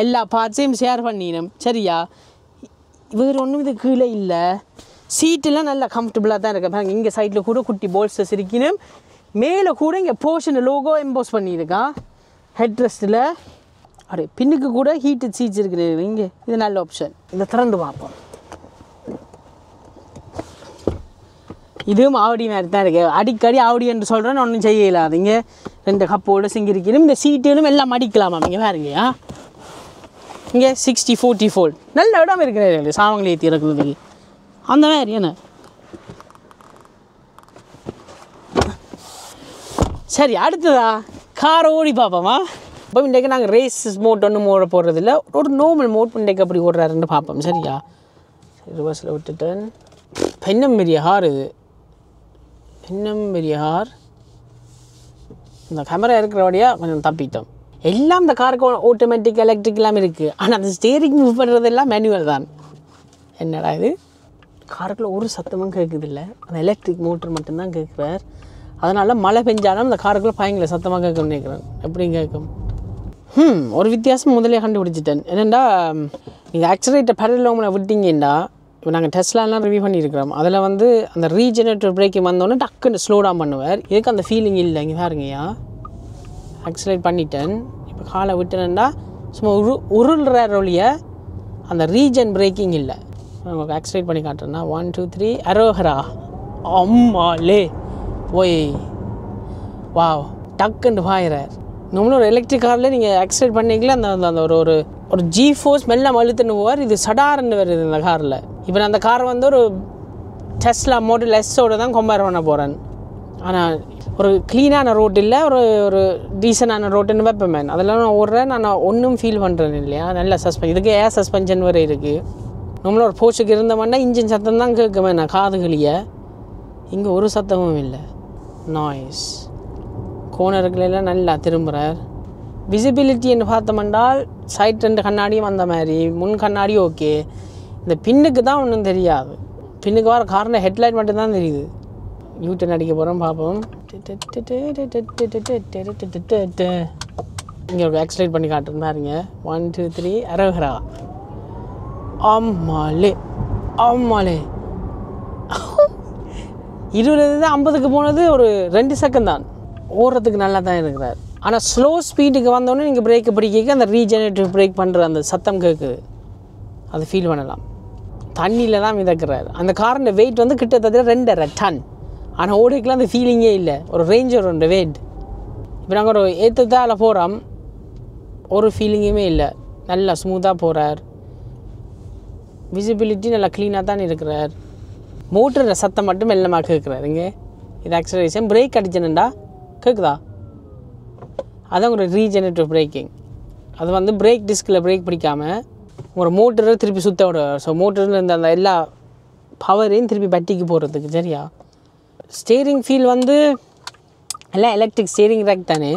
எல்லா பார்ட்ஸையும் ஷேர் பண்ணினோம். சரியா? இவர் ஒன்றும் இது கீழே இல்லை. சீட்டெல்லாம் நல்லா கம்ஃபர்டபுளாக தான் இருக்கு. பாருங்க இங்கே சைடில் கூட குட்டி போல்ஸ்டர்ஸ் இருக்கணும். மேலே கூட இங்கே போர்ஷன் லோகோ எம்போஸ் பண்ணியிருக்கான் ஹெட்ரெஸ்ட்டில். அப்படியே பின்னுக்கு கூட ஹீட்டட் சீட்ஸ் இருக்குது இங்கே. இது நல்ல ஆப்ஷன். இதை திறந்து பார்ப்போம். இதுவும் ஆவடி மாதிரி தான் இருக்குது. அடிக்கடி ஆவடி என்று சொல்கிறேன்னு ஒன்றும் செய்யலாம். இங்கே 2 கப்போடு சிங்கிருக்கணும். இந்த சீட்டுகளும் எல்லாம் அடிக்கலாமா? இங்கே பாருங்கயா, இங்கே 60/40 ஃபோல்ட் நல்ல இடம் இருக்கிறது சாவங்களை ஏற்றி இறக்குறதுக்கு அந்த மாதிரி. என்ன சரி, அடுத்ததா காரை ஓடி பார்ப்போமா? இப்போ இன்றைக்கு நாங்கள் ரேஸ் மோட் ஒன்றும் ஓட போடுறதில்ல, ஒரு நார்மல் மோட் இன்றைக்கு அப்படி ஓடுறாருன்னு பார்ப்போம். சரியா? ரிவர்ஸில் விட்டுட்டேன். இன்னும் பெரிய ஹார் இது, இன்னும் பெரிய ஹார். இந்த கேமரா இருக்கிறபடியாக கொஞ்சம் தப்பிட்டோம். எல்லாம் இந்த காருக்கு ஆட்டோமேட்டிக் எலக்ட்ரிக் எல்லாம் இருக்குது. ஆனால் அந்த ஸ்டேரிங் மூவ் பண்ணுறதெல்லாம் மேனுவல் தான். என்னடா இது? காருக்குள்ள ஒரு சத்தமும் கேட்குதில்ல, அந்த எலக்ட்ரிக் மோட்டர் மட்டும்தான் கேட்குறார். அதனால் மழை பெஞ்சாலும் அந்த காருக்குள்ளே பயங்கர சத்தமாக கேட்கும்னு நினைக்கிறேன். எப்படி கேட்கும்? ஒரு வித்தியாசம் முதலே கண்டுபிடிச்சிட்டேன். என்னென்னா நீங்கள் ஆக்சிலேட்டர் பேரலோமில் விட்டீங்கன்னா, இப்போ நாங்கள் டெஸ்லாலாம் ரிவ்யூ பண்ணியிருக்கிறோம். அதில் வந்து அந்த ரீஜெனரேட்டர் பிரேக்கிங் வந்தோடனே டக்குன்னு ஸ்லோ டவுன் பண்ணுவார். இதுக்கு அந்த ஃபீலிங் இல்லை. இங்கே பாருங்கய்யா, ஆக்சிலேட் பண்ணிட்டேன். இப்போ காலை விட்டேன்னா சும்மா உருள்ற ஒழிய அந்த ரீஜன் பிரேக்கிங் இல்லை. உங்களுக்கு ஆக்சிலேட் பண்ணி காட்டுறேன்னா 1 2 3 அரோஹரா. அம்மாலே ஓய் வாவ், டக்குன்னு பாயிறார். நம்மளும் ஒரு எலக்ட்ரிக் காரில் நீங்கள் ஆக்சிலேட் பண்ணிக்கல அந்த அந்த ஒரு ஒரு ஜி ஃபோர்ஸ் மெல்ல அழுத்துன்னு போவார். இது சடார்ன்னு வருது இந்த காரில். இப்போ நான் அந்த காரை வந்து ஒரு டெஸ்லா மாடல் எஸ்ஸோடு தான் கம்பேர் பண்ண போகிறேன். ஆனால் ஒரு க்ளீனான ரோட் இல்லை, ஒரு டீசனான ரோட்டுன்னு வைப்பேன். அதெல்லாம் நான் ஓடுறேன். நான் ஒன்றும் ஃபீல் பண்ணுறேன் இல்லையா. நல்ல இதுக்கு ஏர் சஸ்பென்ஷன் வரை இருக்குது. நம்மளும் ஒரு போஸ்ட்டுக்கு இருந்தோம்னா இன்ஜின் சத்தம் தான் கேட்குமே நான் காதுகளிய. இங்கே ஒரு சத்தமும் இல்லை. நாய்ஸ். கோனர்களெல்லாம் நல்லா திரும்புகிறார். விசிபிலிட்டின்னு பார்த்தோம்னால் சைட் 2 கண்ணாடியும் அந்த மாதிரி, முன் கண்ணாடி ஓகே. இந்த பின்னுக்கு தான் ஒன்றும் தெரியாது. பின்னுக்கு வர காரில் ஹெட்லைட் மட்டும்தான் தெரியுது. யூட்டன் அடிக்க போகிறோம் பார்ப்போம். இங்கே ஒரு ஆக்சிலேட் பண்ணி காட்டுறேன் பாருங்க. 1 2 3 அரோஹரா. ஆமாலே ஆமாலே 20 50க்கு போனது ஒரு 2 செகண்ட் தான். ஓடுறதுக்கு நல்லா தான் இருக்கிறார். ஆனால் ஸ்லோ ஸ்பீடுக்கு வந்தோடனே நீங்கள் பிரேக்கை பிடிக்க அந்த ரீஜெனரேட்டிவ் பிரேக் பண்ணுற அந்த சத்தம் கேட்குது, அது ஃபீல் பண்ணலாம். தண்ணியில் தான் மிதக்கிறார். அந்த காரோட வெயிட் வந்து கிட்டத்தட்ட 2.5 டன். ஆனால் ஓடிக்கலாம் அந்த ஃபீலிங்கே இல்லை. ஒரு ரேஞ்சர் ஒன்று வெயிட். இப்போ நாங்கள் ஒரு ஏற்றத்தால் போகிறோம், ஒரு ஃபீலிங்குமே இல்லை. நல்லா ஸ்மூத்தாக போகிறார். விசிபிலிட்டி நல்லா க்ளீனாக தான் இருக்கிறார். மோட்டரோட சத்தம் மட்டும் மெல்லமாக கேட்குறாரு. இங்கே இது ஆக்சலரேஷன். பிரேக் அடிச்சனுண்டா கேட்குதா? அதான் ஒரு ரீஜெனரேட்டிவ் பிரேக்கிங். அது வந்து பிரேக் டிஸ்கில் பிரேக் பிடிக்காமல் ஒரு மோட்டரை திருப்பி சுற்ற விடுவார். ஸோ மோட்டரில் இருந்த அந்த எல்லா பவரையும் திருப்பி பட்டிக்கு போகிறதுக்கு. சரியா? ஸ்டேரிங் ஃபீல் வந்து எல்லாம் எலக்ட்ரிக் ஸ்டேரிங் ரேக் தானே.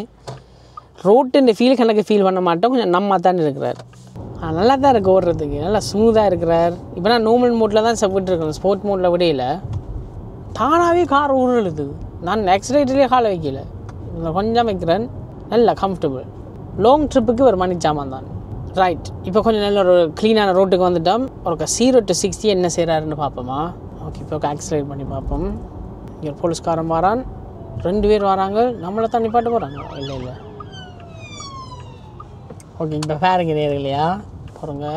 ரோட்டுன்ற ஃபீல் கணக்கு ஃபீல் பண்ண மாட்டோம். கொஞ்சம் நம்ம தான் இருக்கிறார். நல்லா தான் இருக்குது ஓடுறதுக்கு. நல்லா ஸ்மூத்தாக இருக்கிறார். இப்போ நான் நார்மல் மோட்டில் தான் விட்டுருக்கேன். ஸ்போர்ட் மோட்டில் விடையில தானாகவே கார் ஊருது. நான் ஆக்சிலேட்டர்லேயே காலை வைக்கல, கொஞ்சம் வைக்கிறேன். நல்லா கம்ஃபர்டபுள். லாங் ட்ரிப்புக்கு ஒரு மணி சாமான் தான். ரைட், இப்போ கொஞ்சம் நல்ல ஒரு க்ளீனான ரோட்டுக்கு வந்துட்டோம். ஒரு 0 to 60 என்ன செய்கிறாருன்னு பார்ப்போமா? ஓகே, இப்போ ஆக்சிலேட் பண்ணி பார்ப்போம். இங்கே போலீஸ்காரன் வரான், 2 பேர் வராங்க. நம்மளை தான் நிப்பாட்ட போகிறாங்க. இல்லை ஓகே, இப்போ பாருங்க இல்லையா பாருங்க.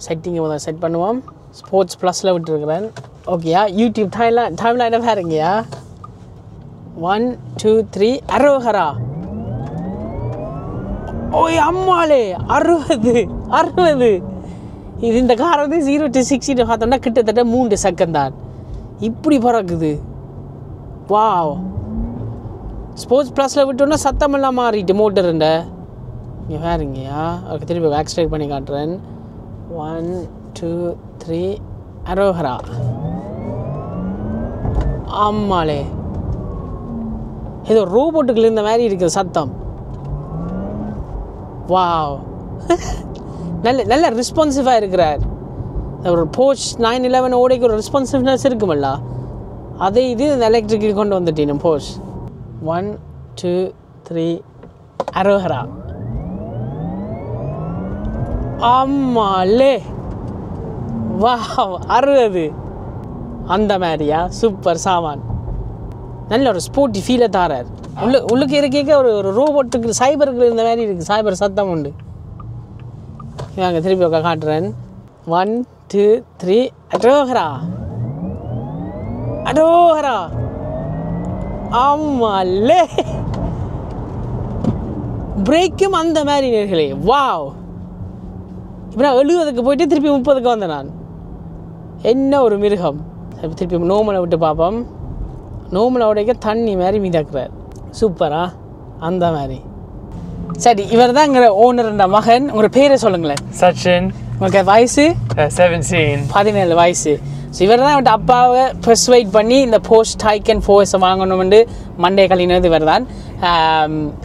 செட்டிங்கை முதல்ல செட் பண்ணுவோம். ஸ்போர்ட்ஸ் ப்ளஸில் விட்டுருக்குறேன். ஓகேயா? யூடியூப் டைமில் என்ன பாருங்கயா? 1 2 3 அரோஹரா. ஓய் அம்மாளே, 60 இது இந்த கார் வந்து 0 to 60 பார்த்தோம்னா கிட்டத்தட்ட 3 செகண்ட் தான். இப்படி பறக்குது. வாவ். ஸ்போர்ட்ஸ் ப்ளஸில் விட்டோன்னா சத்தமெல்லாம் மாறிட்டு மோட்டருண்ட. இங்கே பாருங்கயா. அதுக்கு திருப்பி ஆக்சிலேட் பண்ணி காட்டுறேன். 1 2 3 அரோஹரா. ஆமாலே, ஏதோ ரோபோட்டுக்குள்ள இருந்த மாதிரி இருக்குது சத்தம். வாவ். நல்ல ரெஸ்பான்சிவாக இருக்கிறார். ஒரு போர்ஷ் 911 ஓடைக்கு ஒரு ரெஸ்பான்சிவ்னஸ் இருக்குமல்ல, அதே இது எலக்ட்ரிக்கு கொண்டு வந்துட்டேன். போர்ஷ் 1 2 3 அரோஹரா. ஆமாலே, வாவ். 60 அந்த மாதிரியா? சூப்பர் சாமான். நல்ல ஒரு ஸ்போர்ட்டி ஃபீலை தாரார். உள்ளுக்கு இருக்க ஒரு ரோபோட்டுக்கு சைபருக்கு இருந்த மாதிரி இருக்குது. சைபர் சத்தம் உண்டு. வாங்க திருப்பி காட்டுறேன். 1 2 3 அரோஹரா. ஆமாலே, பிரேக்கும் அந்த மாதிரி நேர்களே. வாவ். இப்போ நான் 70க்கு போயிட்டு திருப்பி 30க்கு வந்தேன் நான். என்ன ஒரு மிருகம். திருப்பி நோமலை விட்டு பார்ப்போம். நோமலை உடைக்க தண்ணி மாதிரி மிதக்கிறார். சூப்பரா? அந்த மாதிரி. சரி, இவர் தான் எங்கள் ஓனருண்ட மகன். உங்களோட பேரை சொல்லுங்களேன். Sachin. உங்களுக்கு வயசு? 17 வயசு. ஸோ இவர் தான் அவன்ட்டு அப்பாவை பெர்சுவைட் பண்ணி இந்த போஸ்ட் டைக்கன் 4S வாங்கணும்னு மண்டே கழினது இவர் தான்.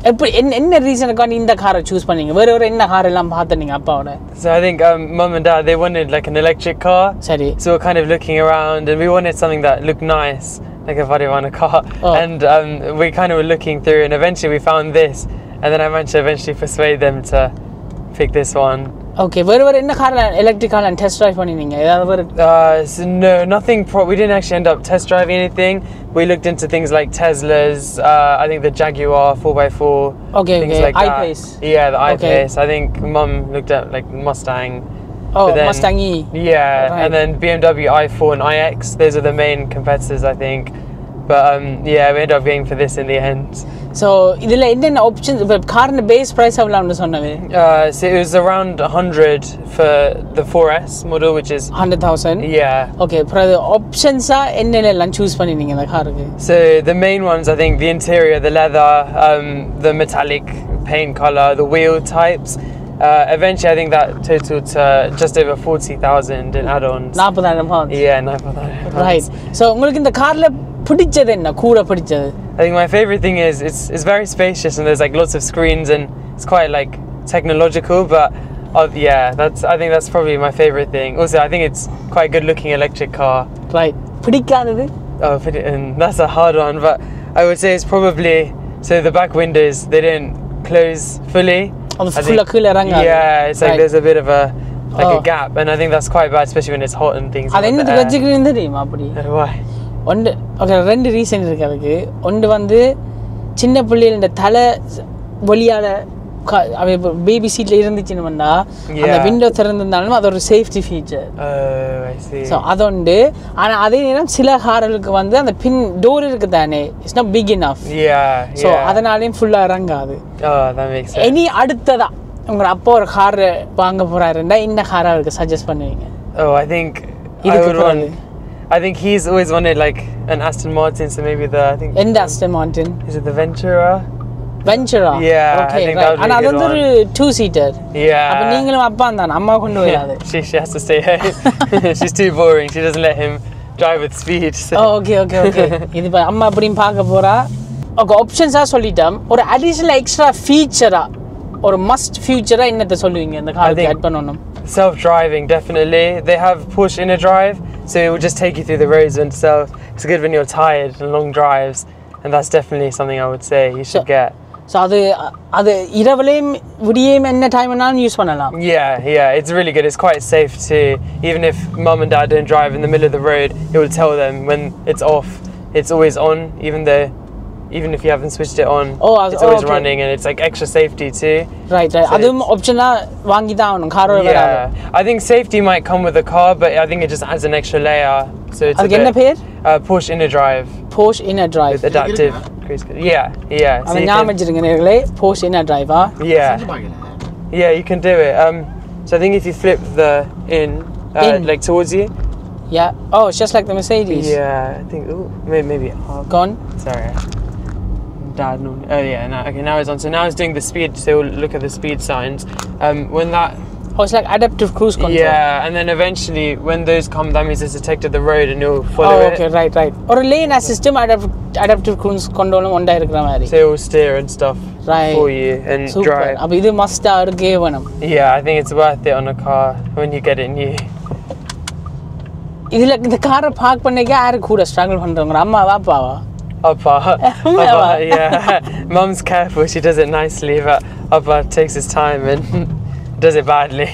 எப்படி என்ன ரீசனுக்காக இந்த காரை சூஸ் பண்ணீங்க? வேறு என்ன கார் எல்லாம் பார்த்தீங்க அப்பாவோட? So I think mum and dad, they wanted like an electric car. சரி. So we're kind of looking around and we wanted something that looked nice, like a Varivana car. Oh. And we kind of were looking through and eventually we found this. And then I managed to eventually persuade them to pick this one. Okay, வேறு என்ன car electric car test drive பண்ணினீங்க? ஏதாவது? No, nothing. We didn't actually end up test driving anything. We looked into things like Teslas. I think the Jaguar 4x4. Okay, things like I-Pace. That. Yeah, the I-Pace. I think Mum looked at like Mustang. Oh, then, Mustang E. Yeah, right. And then BMW i4 and iX. Those are the main competitors, I think. But yeah, we ended up going for this in the end. So, இதில் என்னென்ன options? இப்போ காரின் base price எவ்வளோன்னு சொன்னது? So it was around 100 for the 4S model, which is 100,000. Yeah. Okay, அப்புறம் ஆப்ஷன்ஸாக என்னென்னலாம் choose பண்ணினீங்க இந்த காருக்கு? So the main ones, I think, the interior, the leather, the metallic paint color, the wheel types. Eventually, I think that totaled to just over 40,000 in add-ons. 40,000 pounds. Yeah, 40,000 pounds. Right. So உங்களுக்கு இந்த காரில் பிடிச்சது என்ன? கூட பிடிச்சது? I think my favorite thing is it's very spacious and there's like lots of screens and it's quite like technological, but yeah, I think that's probably my favorite thing. Also, I think it's quite a good looking electric car. Right. பிடிக்காதது? And that's a hard one, but I would say it's probably, so the back windows, they didn't close fully. Yeah, it's like there's a bit of a like Oh. a gap, and I think that's quite bad, especially when it's hot and things. அது என்னத்துக்கு வச்சுக்கிறீங்க தெரியுமா அப்படி Why? ஒன்று okay 2 reason இருக்கு அதுக்கு. ஒன்று வந்து சின்ன பிள்ளைகள் இந்த தலை வழியால் பேபி சீட்டில் இருந்துச்சுன்னு வந்தா அந்த விண்டோ திறந்திருந்தாலும் அது ஒரு safety feature. I see. So அதொண்டு. ஆனால் அதே நேரம் சில கார்களுக்கு வந்து அந்த பின் டோர் இருக்கு தானே, it's not big enough. So அதனாலேயும் ஃபுல்லாக இறங்காது. That makes sense. இனி அடுத்ததா உங்கள் அப்பா ஒரு கார் வாங்க போறாருன்னா இந்த காரை அவருக்கு சஜஸ்ட் பண்ணுவீங்க? I think I would want. I think he's always wanted like an Aston Martin, so maybe எந்த Aston Martin? Is it the Ventura? Ventura. Yeah, okay, I think right. that would be and a good one. Another 2-seater. Yeah. அப்ப நீங்களும் அப்பா தான் அம்மா கொண்டு வராது. She has to stay home. She's too boring. She doesn't let him drive with speed. So. Oh, okay. இது அம்மா அப்படியும் பார்க்க போறா. ஓகே, ஆப்ஷன்ஸா சொல்லிட்டோம். ஒரு அடிஷனல் எக்ஸ்ட்ரா ஃபீச்சரா ஒரு மஸ்ட் ஃபியூச்சரா என்னத்தை சொல்லுவீங்க இந்த காருக்கு ஆட் பண்ணனும்? Self-driving, definitely. They have push inner drive, so it will just take you through the roads and itself. It's good when you're tired and long drives, and that's definitely something I would say you should get. So அது இரவுலயும் விடியேயும் என்ன டைம்னாலும் use பண்ணலாம். Yeah, it's really good. It's quite safe too. Even if mum and dad don't drive in the middle of the road, it will tell them when it's off. It's always on, even if you haven't switched it on. It's always running, and it's like extra safety too. Right. So அதுவும் ஆப்ஷனா வாங்கி தான் ஆகணும், காரோட வராது. I think safety might come with the car, but I think it just adds an extra layer. So it's அதுக்கு என்ன பேர்? Porsche Inner Drive. Porsche Inner Drive. With adaptive cruise control. Yeah. அதை ஞாபகம் வச்சிருங்க நேர்களே, Porsche Inner Drive. Yeah, you can do it. So I think if you flip the in. Like towards you. Yeah. Oh, it's just like the Mercedes. Yeah, I think. Ooh, maybe. Gone. Sorry. Dad. No. Oh yeah. Now it's on. So now it's doing the speed. So look at the speed signs. When that. Oh, it's like adaptive cruise control. Yeah, and then eventually when those come, that means it's detected the road and you'll follow it. Oh, okay, right. Or a lane assist adaptive cruise control ஒண்டா இருக்கிற மாதிரி. So it will steer and stuff for you and drive. அப்ப இது மஸ்டா இருக்கே வேணும். Yeah, I think it's worth it on a car when you get it new. இதுல இந்த காரை park பண்ணக்க யாரு கூட ஸ்ட்ரகிள் பண்றவங்க? அம்மாவா அப்பாவா? Appa. Yeah. Mum's careful. She does it nicely, but Appa takes his time and does it badly.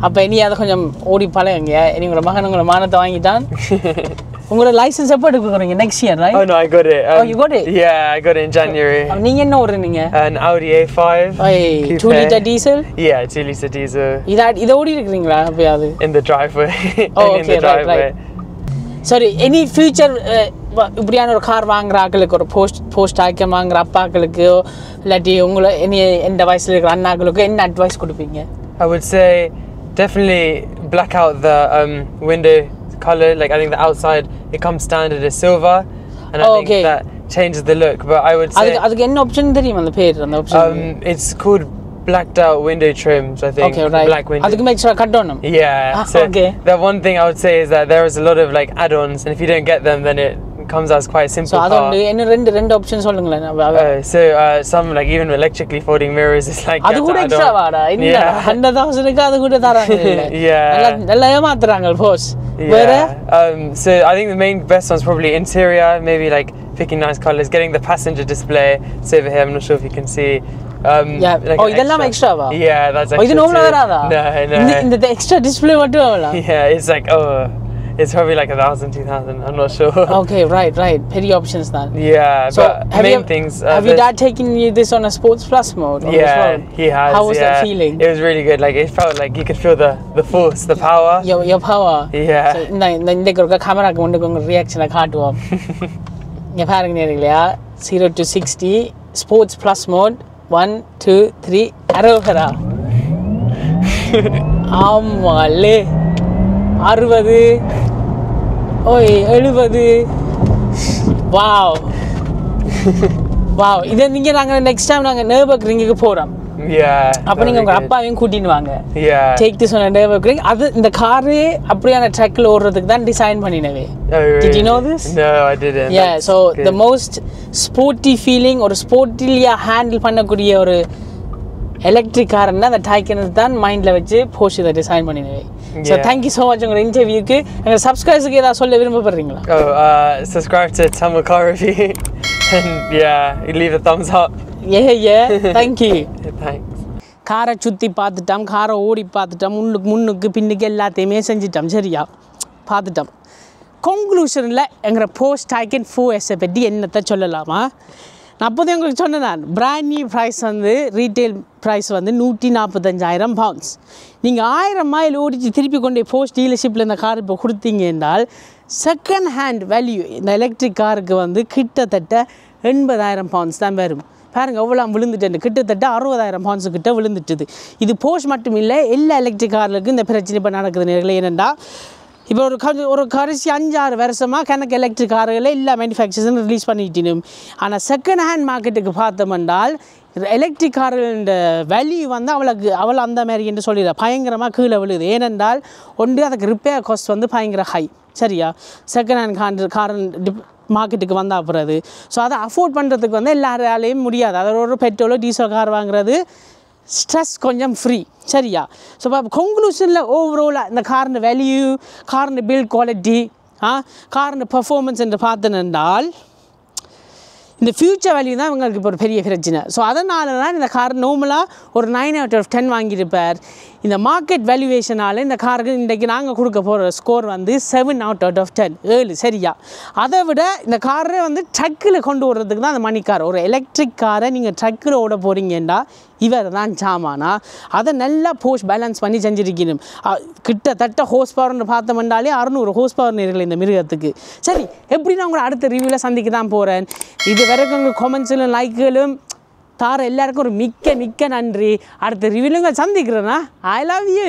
அப்ப இனி அதை கொஞ்சம் ஓடி பழகுங்க. இனி உங்களோட மகன் உங்களோட மானத்தை வாங்கிட்டான். உங்களோட லைசன்ஸ் எப்போ எடுக்க போறீங்க? Next year, right? Oh no, I got it. You got it? Yeah, I got it in January. நீங்க என்ன ஓடுறீங்க? An Audi A5. 2 liter diesel? Yeah, 2 liter diesel. இத ஓடி இருக்கீங்களா அப்பயாவது? In the driveway. In the driveway. Sorry, any future இப்படியான ஒரு car வாங்குற ஆட்களுக்கு, ஒரு போஸ்ட் ஐக்கன் வாங்குற அப்பாக்களுக்கு இல்லாட்டி உங்களை எந்த வயசுல இருக்கிற அண்ணாக்களுக்கு என்ன அட்வைஸ் கொடுப்பீங்க? I would say definitely black out the window color. Like I think the outside it comes standard as silver, and I think that changes the look. But I would say அதுக்கு என்ன option தெரியும் அந்த பேர்? அந்த option it's called blacked out window trims, I think. Okay, right. Black window. அதுக்கு extra cut பண்ணனும். Yeah. So the one thing I would say is that there is a lot of like add-ons, and if you don't get them, then it comes as quite a simple car. So adondu என்ன ரெண்டு option சொல்லுங்களேன். Some like even electrically folding mirrors is like அது கூட extra வாடா. இல்ல 100,000 க்கு அது கூட தராங்க இல்ல. நல்லா ஏமாத்துறாங்க boss. So I think the main best one's probably interior, maybe like picking nice colors, getting the passenger display. So over here, I'm not sure if you can see. இதெல்லாம் எக்ஸ்ட்ராவா? Yeah, that's extra. இது நார்மலா வராதா? No. இந்த extra display மட்டும் வரல. Yeah, it's like it's probably like 1,000, 2,000. I'm not sure. Okay, right. Petty options then. Yeah, so but main things. Have your dad taken you this on a Sports Plus mode? Yeah, he has. How was that feeling? It was really good. Like it felt like you could feel the force, the power. Your power. Yeah. So இந்த கேமராக்கு வந்து உங்க ரியாக்ஷனை காட்டுவோம். இங்க பாருங்க நேரங்களா, 0 to 60 Sports Plus mode. 1 2 3 அரோகரா. ஆமாலே 60 70. Wow இதை நீங்க நாங்க நெக்ஸ்ட் டைம் நாங்க நர்பர்கிரிங்குக்கு போறோம். அப்ப நீங்க உங்க அப்பாவையும் கூட்டிட்டு வாங்க. Take this on Nurburgring. அது இந்த கார் அப்படியான ட்ராக்ல ஓடுறதுக்கு தான் டிசைன் பண்ணினவே. Did you know this? No, I didn't. Yeah, so the most sporty feeling or sportliயா ஹேண்டில் பண்ணக்கூடிய ஒரு எலக்ட்ரிக் கார்னா அந்த டைக்கன் தான் மைண்ட்ல வச்சு போஷ் இதை design பண்ணினவே. So thank you so much உங்க இன்டர்வியூக்கு. எங்க சப்ஸ்கிரைபர்ஸ்க்கு ஏதாவது சொல்ல விரும்பப்படுறீங்களா? Subscribe to Tamil Car Review and you leave a thumbs up. Yeah, thank you. Thanks. காரை சுற்றி பார்த்துட்டோம், காரை ஓடி பார்த்துட்டோம், முன்னுக்கு பின்னுக்கு எல்லாத்தையுமே செஞ்சிட்டோம். சரியா பார்த்துட்டோம். கன்க்ளூஷனில் எங்கிற போஸ்ட் ஐக்கன் 4S பற்றி என்னத்தை சொல்லலாமா? நான் அப்போதே உங்களுக்கு சொன்னேன், நான் பிராண்ட் நியூ ப்ரைஸ் வந்து ரீட்டெயில் ப்ரைஸ் வந்து 145,000 pounds. நீங்கள் 1000 மைல் ஓடிச்சு திருப்பி கொண்டு போஸ்ட் டீலர்ஷிப்பில் இந்த கார் இப்போ கொடுத்தீங்க என்றால் செகண்ட் ஹேண்ட் வேல்யூ இந்த எலக்ட்ரிக் காருக்கு வந்து கிட்டத்தட்ட 80,000 pounds தான் வரும். பாருங்கள் எவ்வளோ விழுந்துட்டு, கிட்டத்தட்ட 60,000 pounds கிட்ட விழுந்துட்டுது. இது போஸ்ட் மட்டும் இல்லை, எல்லா எலக்ட்ரிக் கார்களுக்கும் இந்த பிரச்சனை இப்போ நடக்குது நேர்களே. ஏனெண்டா இப்போ ஒரு கடைசி 5-6 வருஷமாக கணக்கு எலக்ட்ரிக் கார்களை எல்லா மேனுஃபேக்சர்ஸும் ரிலீஸ் பண்ணிட்டோம். ஆனால் செகண்ட் ஹேண்ட் மார்க்கெட்டுக்கு பார்த்தோம்னால் எலக்ட்ரிக் காரோட வேல்யூ வந்து அவளை அந்த மாதிரி என்று சொல்லிடுறா பயங்கரமாக கீழே விழுது. ஏனென்றால் ஒன்று அதுக்கு ரிப்பேர் காஸ்ட் வந்து பயங்கர ஹை. சரியா செகண்ட் ஹேண்ட் கார் மார்க்கெட்டுக்கு வந்தால் போகிறது. ஸோ அதை அஃபோர்ட் பண்ணுறதுக்கு வந்து எல்லாராலையும் முடியாது. அதில் ஒரு பெட்ரோலோ டீசல் கார் வாங்குறது ஸ்ட்ரெஸ் கொஞ்சம் ஃப்ரீ. சரியா ஸோ இப்போ கன்க்ளூஷனில் ஓவராலாக இந்த காரின் வேல்யூ, காரின் பில்ட் குவாலிட்டி, காரின் பர்ஃபார்மன்ஸ் என்று பார்த்தனென்றால் இந்த ஃப்யூச்சர் வேல்யூ தான் இவங்களுக்கு இப்போ ஒரு பெரிய பிரச்சனை. ஸோ அதனால தான் இந்த கார் நார்மலாக ஒரு 9 out of 10 வாங்கியிருப்பார். இந்த மார்க்கெட் வேல்யூவேஷனால் இந்த காருக்கு இன்றைக்கி நாங்கள் கொடுக்க போகிற ஸ்கோர் வந்து 7 out of 10 7. சரியா அதை விட இந்த காரை வந்து ட்ரக்கில் கொண்டு வர்றதுக்கு தான் அந்த மணி கார். ஒரு எலக்ட்ரிக் காரை நீங்கள் ட்ரக்கில் ஓட போகிறீங்கன்னா இவர் தான் சாமானா. அதை நல்லா போஸ்ட் பேலன்ஸ் பண்ணி செஞ்சுருக்கணும். கிட்டத்தட்ட ஹோஸ் பவர்னு பார்த்தோம்னாலே 600 ஹோஸ் பவர் நேர்கள் இந்த மிருகத்துக்கு. சரி எப்படி நான் உங்களை அடுத்த ரிவ்யூவில் சந்திக்க தான் போகிறேன். இது வரைக்கும் உங்கள் கமெண்ட்ஸிலும் லைக்குகளும் தார எல்லாருக்கும் ஒரு மிக்க நன்றி. அடுத்த ரிவ்யூவில் உங்களை சந்திக்கிறேன்னா ஐ லவ் யூ.